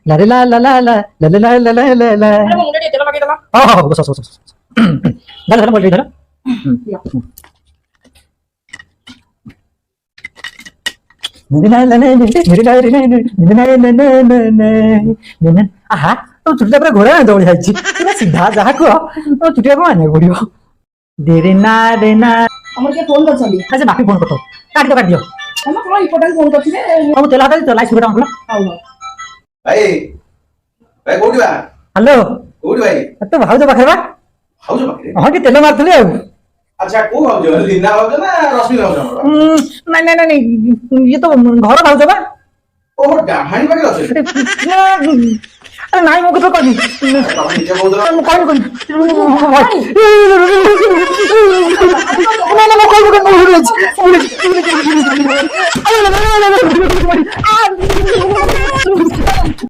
লা রে লা লা লা লা লা লা লা লা লা লা। আরে মুন্ডে দিয়ে তেল লাগিয়ে দিলাম। বস বস বস। ধরো ধরো বলবি ধরো। আহা চুটিটা পুরো ঘোরা দৌড়ে যাচ্ছি সিধা যাহা কুহ চুটিটা মানিବାକୁ ପଡିବ দেরে না রে না আমার কে ফোন করছলি? আচ্ছা বাকি ফোন করতো কাটি দিও আমার তোমার ইম্পর্টেন্ট ফোন করছিলে। ମୁଁ ତେଲ ହାତ ଚଲାଇ ସୁବିଧା ଖୋଲା ହଉ ହଉ। ଭାଇ ଭାଇ କୋଉଠି ବା ହ୍ୟାଲୋ କୋଉଠି ଭାଇ ତୋ ଭାଉଜ ପାଖରେ ବା ଭାଉଜ ପାଖରେ ହଁ ଟିକେ ତେଲ ମାରୁଥିଲି ଆଉ ଆଚ୍ଛା କୋଉ ଭାଉଜ ଲିନା ଭାଉଜ ନା ରଶ୍ମି ଭାଉଜ ଆମର ନାଇଁ ନାଇଁ ନାଇଁ ଇଏ ତ ଘର ଭାଉଜ ବା ଓହୋ ଡାହାଣୀ ପାଖରେ ଅଛନ୍ତି ଆରେ ନାଇଁ ମୁଁ କଥା କହିବି ତମେ ନିଜେ କହୁଥିଲ ମୁଁ କହିବି ନା ନା ମୁଁ କହିବି ମୁଁ ଭୁଲ ଅଛି